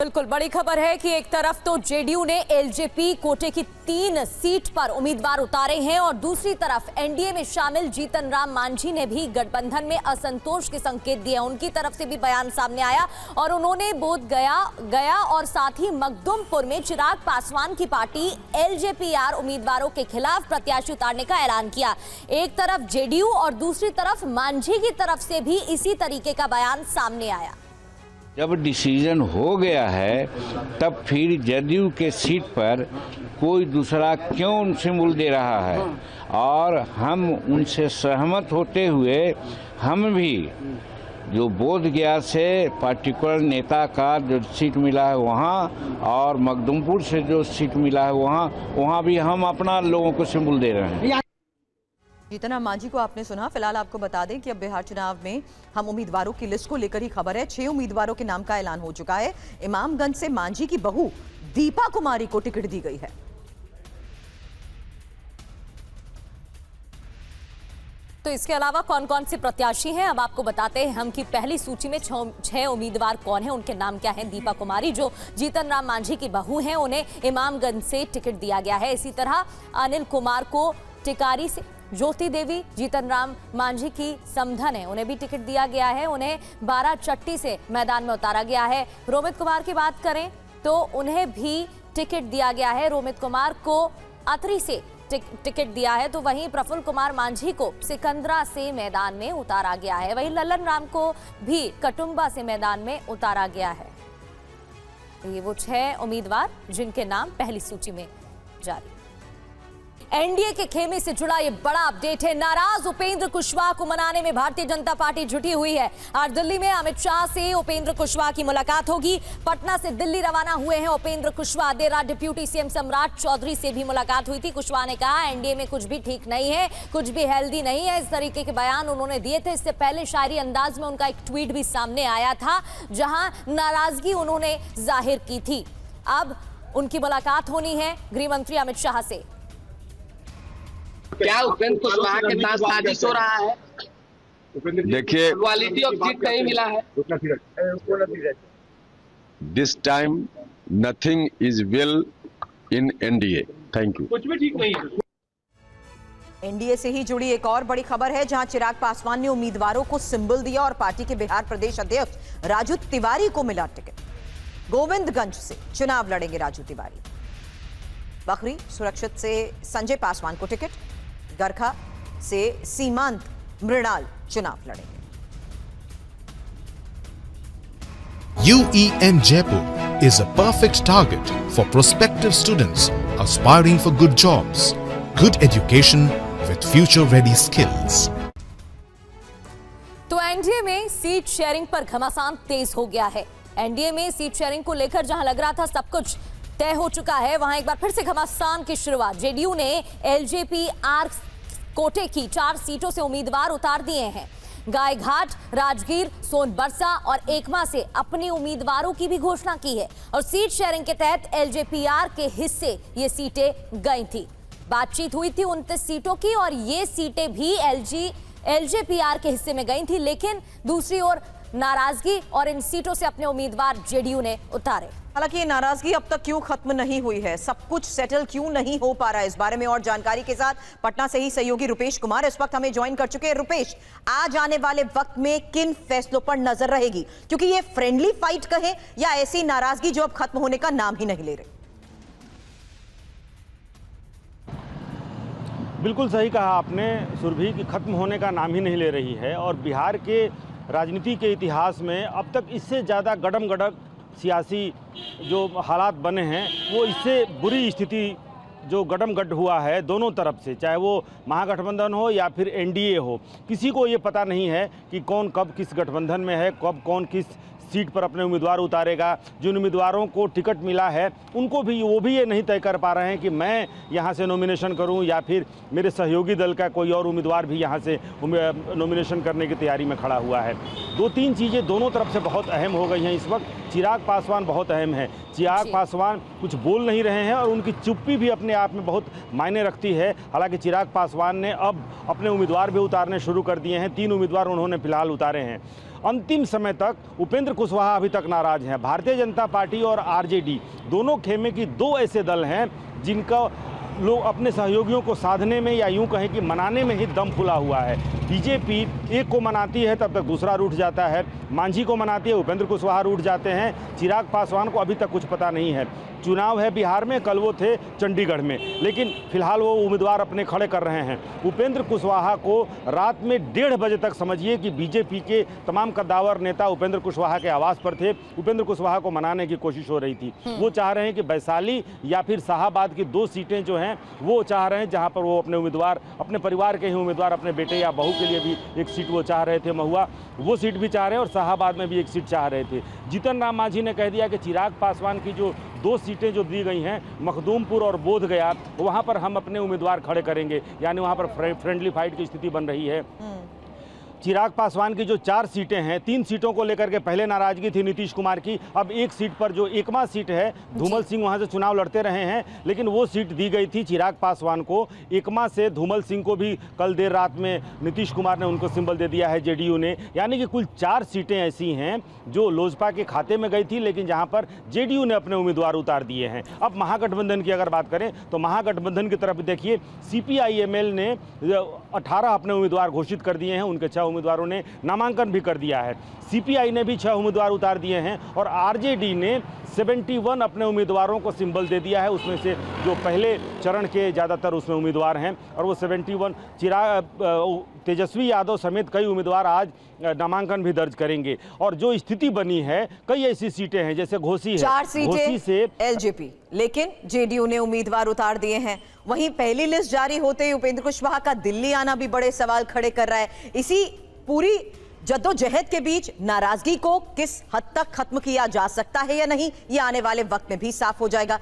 बिल्कुल बड़ी खबर है कि एक तरफ तो जेडीयू ने एलजेपी कोटे की 3 सीट पर उम्मीदवार उतारे हैं और दूसरी तरफ एनडीए में शामिल जीतन राम मांझी ने भी गठबंधन में असंतोष के संकेत दिए। उनकी तरफ से भी बयान सामने आया और उन्होंने बोध गया और साथ ही मखदुमपुर में चिराग पासवान की पार्टी एलजेपीआर उम्मीदवारों के खिलाफ प्रत्याशी उतारने का ऐलान किया। एक तरफ जेडीयू और दूसरी तरफ मांझी की तरफ से भी इसी तरीके का बयान सामने आया। जब डिसीजन हो गया है तब फिर जदयू के सीट पर कोई दूसरा क्यों सिंबल दे रहा है, और हम उनसे सहमत होते हुए हम भी जो बोध गया से पार्टिकुलर नेता का जो सीट मिला है वहाँ और मखदुमपुर से जो सीट मिला है वहाँ भी हम अपना लोगों को सिंबल दे रहे हैं। जीतन राम मांझी को आपने सुना। फिलहाल आपको बता दें कि अब बिहार चुनाव में हम उम्मीदवारों की लिस्ट को लेकर ही खबर है। 6 उम्मीदवारों के नाम का ऐलान हो चुका है। इमामगंज से मांझी की बहू दीपा कुमारी को टिकट दी गई है। तो इसके अलावा कौन कौन से प्रत्याशी हैं अब आपको बताते हैं हम कि पहली सूची में 6 उम्मीदवार कौन हैं, उनके नाम क्या हैं। दीपा कुमारी जो जीतन राम मांझी की बहू हैं, उन्हें इमामगंज से टिकट दिया गया है। इसी तरह अनिल कुमार को टिकारी से, ज्योति देवी जीतन राम मांझी की समधन है, उन्हें भी टिकट दिया गया है। उन्हें 12 चट्टी से मैदान में उतारा गया है। रोमित कुमार की बात करें तो उन्हें भी टिकट दिया गया है। रोमित कुमार को अतरी से टिकट दिया है, तो वहीं प्रफुल्ल कुमार मांझी को सिकंदरा से मैदान में उतारा गया है। वहीं ललन राम को भी कटुंबा से मैदान में उतारा गया है। ये वो 6 उम्मीदवार जिनके नाम पहली सूची में जारी। एनडीए के खेमे से जुड़ा ये बड़ा अपडेट है। नाराज उपेंद्र कुशवाहा को मनाने में भारतीय जनता पार्टी जुटी हुई है। आज दिल्ली में अमित शाह से उपेंद्र कुशवाहा की मुलाकात होगी। पटना से दिल्ली रवाना हुए हैं उपेंद्र कुशवाहा। देर रात डिप्यूटी सीएम सम्राट चौधरी से भी मुलाकात हुई थी। कुशवाहा ने कहा एनडीए में कुछ भी ठीक नहीं है, कुछ भी हेल्दी नहीं है, इस तरीके के बयान उन्होंने दिए थे। इससे पहले शायरी अंदाज में उनका एक ट्वीट भी सामने आया था जहां नाराजगी उन्होंने जाहिर की थी। अब उनकी मुलाकात होनी है गृह मंत्री अमित शाह से। क्या उपेंद्र कुशवाहा के साथ साजिश हो रहा है? देखिए, क्वालिटी ऑफ सीट नहीं मिला है। This time nothing is well in NDA. Thank you. कुछ भी ठीक नहीं है। एनडीए से ही जुड़ी एक और बड़ी खबर है जहां चिराग पासवान ने उम्मीदवारों को सिंबल दिया और पार्टी के बिहार प्रदेश अध्यक्ष राजू तिवारी को मिला टिकट। गोविंदगंज से चुनाव लड़ेंगे राजू तिवारी। बखरी सुरक्षित से संजय पासवान को टिकट। गरखा से सीमांत मृणाल चुनाव लड़ेंगे। UEM Jaipur is a perfect target for prospective students aspiring for good jobs, good education with future-ready skills. तो एनडीए में सीट शेयरिंग पर घमासान तेज हो गया है। एनडीए में सीट शेयरिंग को लेकर जहां लग रहा था सब कुछ तय हो चुका है, वहां एक बार फिर से घमासान की शुरुआत। जेडीयू ने एलजेपीआर कोटे की 4 सीटों से उम्मीदवार उतार दिए हैं। गायघाट, राजगीर, सोनबरसा और एकमा से अपने उम्मीदवारों की भी घोषणा की है और सीट शेयरिंग के तहत एलजेपीआर के हिस्से ये सीटें गई थी। बातचीत हुई थी 29 सीटों की और ये सीटें भी एलजेपीआर के हिस्से में गई थी, लेकिन दूसरी ओर नाराजगी और इन सीटों से अपने उम्मीदवार जेडीयू ने उतारे। हालांकि ये नाराजगी अब तक क्यों खत्म नहीं हुई है, सब कुछ सेटल क्यों नहीं हो पा रहा है, इस बारे में और जानकारी के साथ पटना से ही सहयोगी रुपेश कुमार इस वक्त हमें ज्वाइन कर चुके हैं। रुपेश, आज आने वाले वक्त में किन फैसलों पर नजर रहेगी, क्योंकि ये फ्रेंडली फाइट कहें या ऐसी नाराजगी जो अब खत्म होने का नाम ही नहीं ले रही? बिल्कुल सही कहा आपने सुरभि की खत्म होने का नाम ही नहीं ले रही है और बिहार के राजनीति के इतिहास में अब तक इससे ज़्यादा गडम-गडक सियासी जो हालात बने हैं वो इससे बुरी स्थिति जो गडम-गड हुआ है दोनों तरफ से, चाहे वो महागठबंधन हो या फिर एनडीए हो। किसी को ये पता नहीं है कि कौन कब किस गठबंधन में है, कब कौन किस सीट पर अपने उम्मीदवार उतारेगा। जिन उम्मीदवारों को टिकट मिला है उनको भी वो भी ये नहीं तय कर पा रहे हैं कि मैं यहाँ से नॉमिनेशन करूँ या फिर मेरे सहयोगी दल का कोई और उम्मीदवार भी यहाँ से नॉमिनेशन करने की तैयारी में खड़ा हुआ है। 2-3 चीज़ें दोनों तरफ से बहुत अहम हो गई हैं इस वक्त। चिराग पासवान बहुत अहम है। चिराग पासवान कुछ बोल नहीं रहे हैं और उनकी चुप्पी भी अपने आप में बहुत मायने रखती है। हालांकि चिराग पासवान ने अब अपने उम्मीदवार भी उतारने शुरू कर दिए हैं। 3 उम्मीदवार उन्होंने फिलहाल उतारे हैं अंतिम समय तक उपेंद्र कुशवाहा अभी तक नाराज हैं। भारतीय जनता पार्टी और आरजेडी दोनों खेमे की दो ऐसे दल हैं जिनका लोग अपने सहयोगियों को साधने में या यूं कहें कि मनाने में ही दम फुला हुआ है। बीजेपी एक को मनाती है तब तक दूसरा रूठ जाता है, मांझी को मनाती है उपेंद्र कुशवाहा रूठ जाते हैं, चिराग पासवान को अभी तक कुछ पता नहीं है। चुनाव है बिहार में, कल वो थे चंडीगढ़ में, लेकिन फिलहाल वो उम्मीदवार अपने खड़े कर रहे हैं। उपेंद्र कुशवाहा को रात में 1:30 बजे तक समझिए कि बीजेपी के तमाम कद्दावर नेता उपेंद्र कुशवाहा के आवास पर थे। उपेंद्र कुशवाहा को मनाने की कोशिश हो रही थी। वो चाह रहे हैं कि वैशाली या फिर शाहाबाद की 2 सीटें जो हैं वो चाह रहे हैं, जहां पर वो अपने उम्मीदवार, अपने परिवार के ही उम्मीदवार, अपने बेटे या बहू के लिए भी एक सीट वो चाह रहे थे। महुआ वो सीट भी चाह रहे हैं और शाहाबाद में भी एक सीट चाह रहे थे। जीतन राम मांझी ने कह दिया कि चिराग पासवान की जो 2 सीटें जो दी गई हैं मखदूमपुर और बोधगया, वहां पर हम अपने उम्मीदवार खड़े करेंगे, यानी वहां पर फ्रेंडली फाइट की स्थिति बन रही है। चिराग पासवान की जो 4 सीटें हैं, 3 सीटों को लेकर के पहले नाराजगी थी नीतीश कुमार की, अब एक सीट पर जो एकमा सीट है, धूमल सिंह वहां से चुनाव लड़ते रहे हैं, लेकिन वो सीट दी गई थी चिराग पासवान को। एकमा से धूमल सिंह को भी कल देर रात में नीतीश कुमार ने उनको सिंबल दे दिया है जेडीयू ने, यानी कि कुल 4 सीटें ऐसी हैं जो लोजपा के खाते में गई थी, लेकिन जहां पर जेडीयू ने अपने उम्मीदवार उतार दिए हैं। अब महागठबंधन की अगर बात करें तो महागठबंधन की तरफ देखिए, सीपीआईएमएल ने 18 अपने उम्मीदवार घोषित कर दिए हैं, उनके 6 उम्मीदवारों ने नामांकन भी कर दिया है। सीपीआई ने भी 6 उम्मीदवार उतार दिए हैं और आरजेडी ने 71 अपने उम्मीदवारों को सिंबल दे दिया है। उसमें से जो पहले चरण के ज़्यादातर उसमें उम्मीदवार हैं और वो 71 तेजस्वी यादव समेत कई उम्मीदवार आज नामांकन भी दर्ज करेंगे। और जो स्थिति बनी है, कई ऐसी सीटें हैं जैसे घोसी है, 4 सीटें घोसी से एलजेपी, लेकिन जेडीयू ने उम्मीदवार उतार दिए हैं। वहीं पहली लिस्ट जारी होते ही उपेंद्र कुशवाहा का दिल्ली आना भी बड़े सवाल खड़े कर रहा है। इसी पूरी जद्दोजहद के बीच नाराजगी को किस हद तक खत्म किया जा सकता है या नहीं, ये आने वाले वक्त में भी साफ हो जाएगा।